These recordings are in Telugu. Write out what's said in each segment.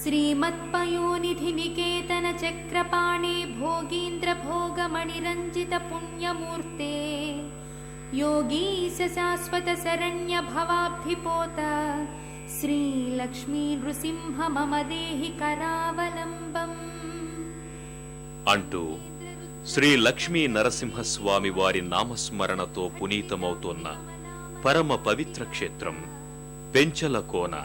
श्रीमत्पयोनिधि निकेतन चक्रपाणे भोगीन्द्र भोगमणिरञ्जित पुण्यमूर्ते योगीश शाश्वत शरण्य भवाब्धिपोत श्री लक्ष्मी नृसिंह मम देहि करावलंबम् అంటూ శ్రీ లక్ష్మీ నరసింహస్వామి వారి నామస్మరణతో పునీతమవుతోన్న పరమ పవిత్ర క్షేత్రం పెంచలకోన.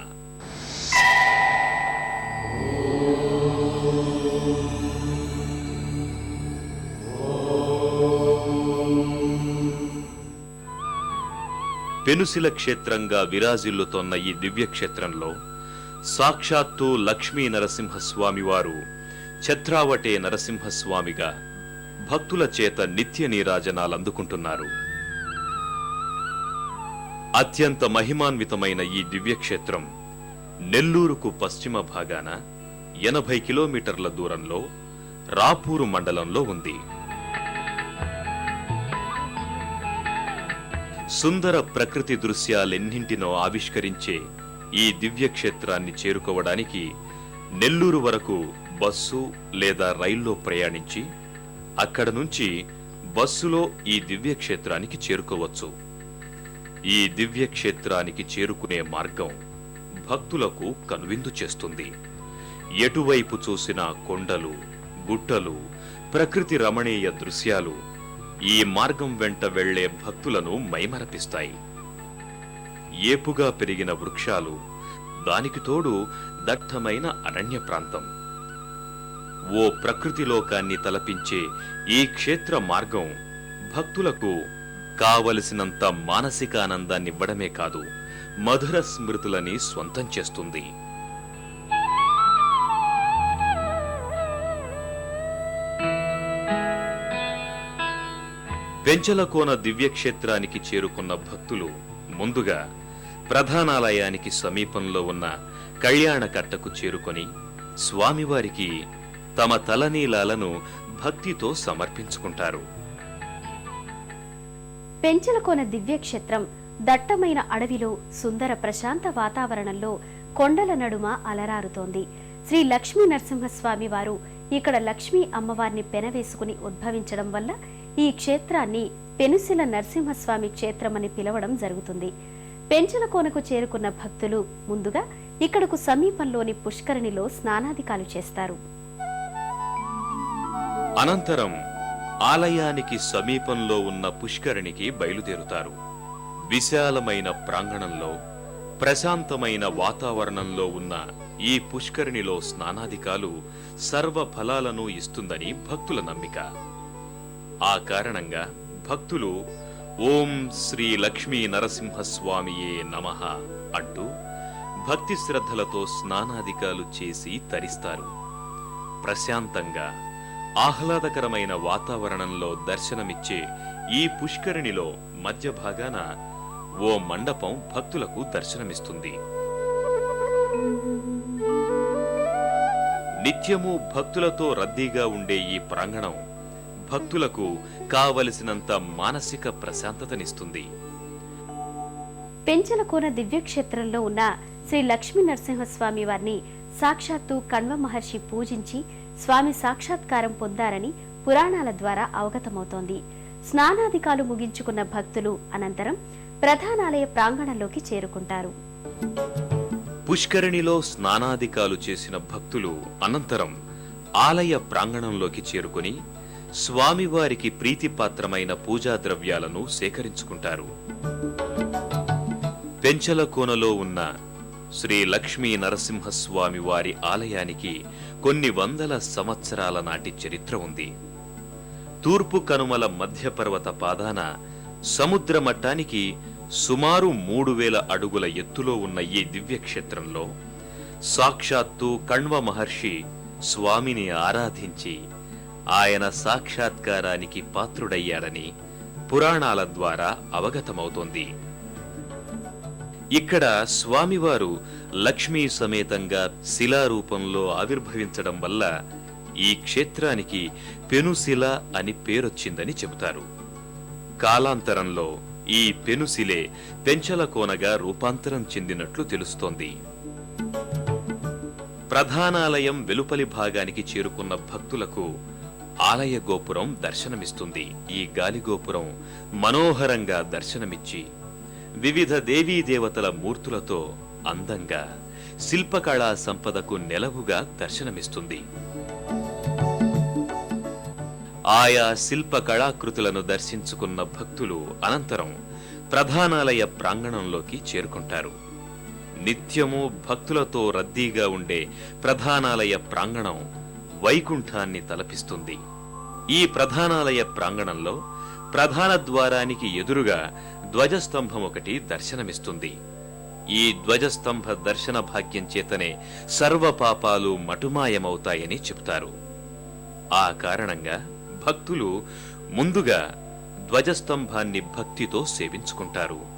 పెనుసిల క్షేత్రంగా విరాజిల్లుతోన్న ఈ దివ్యక్షేత్రంలో సాక్షాత్తు లక్ష్మీ నరసింహస్వామి వారు ఛత్రావటే నరసింహస్వామిగా భక్తుల చేత నిత్య నీరాజనాలందుకుంటున్నారు. అత్యంత మహిమాన్వితమైన ఈ దివ్యక్షేత్రం నెల్లూరుకు పశ్చిమ భాగాన 80 కిలోమీటర్ల దూరంలో రాపూరు మండలంలో ఉంది. సుందర ప్రకృతి దృశ్యాలెన్నింటినో ఆవిష్కరించే ఈ దివ్యక్షేత్రాన్ని చేరుకోవడానికి నెల్లూరు వరకు బస్సు లేదా రైల్లో ప్రయాణించి అక్కడ నుంచి బస్సులో ఈ దివ్యక్షేత్రానికి చేరుకోవచ్చు. ఈ దివ్యక్షేత్రానికి చేరుకునే మార్గం భక్తులకు కనువిందు చేస్తుంది. ఎటువైపు చూసినా కొండలు, గుట్టలు, ప్రకృతి రమణీయ దృశ్యాలు ఈ మార్గం వెంట వెళ్లే భక్తులను మైమరపిస్తాయి. ఏపుగా పెరిగిన వృక్షాలు, దానికి తోడు దట్టమైన అరణ్య ప్రాంతం. ఓ ప్రకృతి లోకాన్ని తలపించే ఈ క్షేత్ర మార్గం భక్తులకు కావలసినంత మానసిక ఆనందాన్నివ్వడమే కాదు, మధుర స్మృతులని స్వంతం చేస్తుంది. పెంచలకోన దివ్యక్షేత్రానికి చేరుకున్న భక్తులు ముందుగా ప్రధానాలయానికి సమీపంలో ఉన్న కళ్యాణకట్టకు చేరుకొని స్వామివారికి తమ తలనీలాలను భక్తితో సమర్పించుకుంటారు. పెంచలకోన దివ్యక్షేత్రం దట్టమైన అడవిలో సుందర ప్రశాంత వాతావరణంలో కొండల నడుమ అలరారుతోంది. శ్రీ లక్ష్మీ నరసింహస్వామి వారు ఇక్కడ లక్ష్మీ అమ్మవారిని పెనవేసుకుని ఉద్భవించడం వల్ల ఈ క్షేత్రాన్ని పెనుసిల నరసింహస్వామి క్షేత్రమని పిలవడం జరుగుతుంది. పెంచలకోనకు చేరుకున్న భక్తులు ముందుగా ఇక్కడకు సమీపంలోని పుష్కరిణిలో స్నానాధికాలు చేస్తారు. అనంతరం ఆలయానికి సమీపంలో ఉన్న పుష్కరిణికి బయలుదేరుతారు. విశాలమైన ప్రాంగణంలో ప్రశాంతమైన వాతావరణంలో ఉన్న ఈ పుష్కరిణిలో స్నానాధికాలు సర్వ ఫలాలను ఇస్తుందని భక్తుల నమ్మిక. ఆ కారణంగా భక్తులు ఓం శ్రీ లక్ష్మీ నరసింహస్వామియే నమః అంటూ భక్తి శ్రద్ధలతో స్నానాధికాలు చేసి తరిస్తారు. ప్రశాంతంగా ఆహ్లాదకరమైన వాతావరణంలో దర్శనమిచ్చే ఈ పుష్కరిణిలో మధ్య భాగాన ఓ మండపం భక్తులకు దర్శనమిస్తుంది. నిత్యము భక్తులతో రద్దీగా ఉండే ఈ ప్రాంగణం భక్తులకు కావలసినంత మానసిక ప్రశాంతతనిస్తుంది. పెంచలకోన దివ్యక్షేత్రంలో ఉన్న శ్రీ లక్ష్మీ నరసింహస్వామి వారిని సాక్షాత్తు కణ్వ మహర్షి పూజించి స్వామి సాక్షాత్కారం పొందారని పురాణాల ద్వారా అవగతమవుతోంది. స్నానాధికాలు ముగించుకున్న భక్తులు అనంతరం ప్రధానాలయ ప్రాంగణంలోకి చేరుకుంటారు. పుష్కరిణిలో స్నానాధికాలు చేసిన భక్తులు అనంతరం ఆలయ ప్రాంగణంలోకి చేరుకుని స్వామివారికి ప్రీతిపాత్రమైన పూజా ద్రవ్యాలను సేకరించుకుంటారు. పెంచలకోనలో ఉన్న శ్రీ లక్ష్మీ నరసింహస్వామి వారి ఆలయానికి కొన్ని వందల సంవత్సరాల నాటి చరిత్ర ఉంది. తూర్పు కనుమల మధ్యపర్వత పాదాన సముద్ర మట్టానికి సుమారు 3000 అడుగుల ఎత్తులో ఉన్న ఈ దివ్యక్షేత్రంలో సాక్షాత్తు కణ్వ మహర్షి స్వామిని ఆరాధించి ఆయన సాక్షాత్కారానికి పాత్రుడయ్యాడని పురాణాల ద్వారా అవగతమవుతోంది. ఇక్కడ స్వామివారు లక్ష్మీ సమేతంగా శిలారూపంలో ఆవిర్భవించడం వల్ల ఈ క్షేత్రానికి పెనుశిల అని పేరొచ్చిందని చెబుతారు. కాలాంతరంలో ఈ పెనుశిలే పెంచలకోనగా రూపాంతరం చెందినట్లు తెలుస్తోంది. ప్రధానాలయం వెలుపలి భాగానికి చేరుకున్న భక్తులకు ఆలయ గోపురం దర్శనమిస్తుంది. ఈ గాలిగోపురం మనోహరంగా దర్శనమిచ్చి వివిధ దేవీ దేవతల మూర్తులతో అందంగా శిల్పకళా సంపదకు నెలవుగా దర్శనమిస్తుంది. ఆయా శిల్ప కళాకృతులను దర్శించుకున్న భక్తులు అనంతరం ప్రధానాలయ ప్రాంగణంలోకి చేరుకుంటారు. నిత్యము భక్తులతో రద్దీగా ఉండే ప్రధానాలయ ప్రాంగణం వైకుంఠాన్ని తలపిస్తుంది. ఈ ప్రధానాలయ ప్రాంగణంలో ప్రధాన ద్వారానికి ఎదురుగా ధ్వజస్తంభం ఒకటి దర్శనమిస్తుంది. ఈ ధ్వజస్తంభ దర్శన భాగ్యం చేతనే సర్వ పాపాలు మటుమాయమవుతాయని చెబుతారు. ఆ కారణంగా భక్తులు ముందుగా ధ్వజస్తంభాన్ని భక్తితో సేవించుకుంటారు.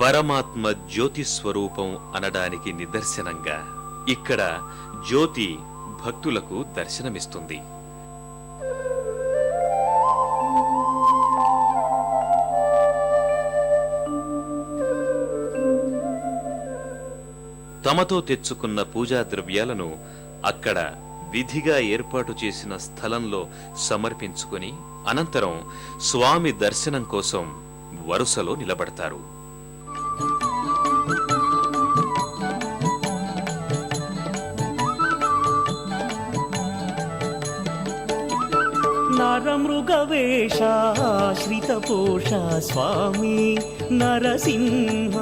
పరమాత్మ జ్యోతి స్వరూపం అనడానికి నిదర్శనంగా ఇక్కడ జ్యోతి భక్తులకు దర్శనమిస్తుంది. తమతో తెచ్చుకున్న పూజా ద్రవ్యాలను అక్కడ విధిగా ఏర్పాటు చేసిన స్థలంలో సమర్పించుకుని అనంతరం స్వామి దర్శనం కోసం వరుసలో నిలబడతారు. నరమృగవేషాశ్రితపోష స్వామి నరసింహ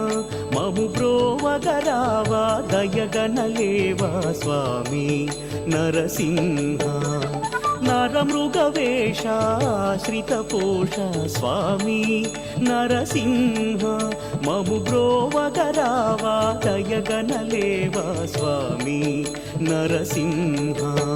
మము బ్రోవగరావా దయగనలేవా స్వామి నరసింహ. నరమృగవేషాశ్రితపోష స్వామి నరసింహ మము బ్రోవగరావా దయగనలేవా స్వామి నరసింహ.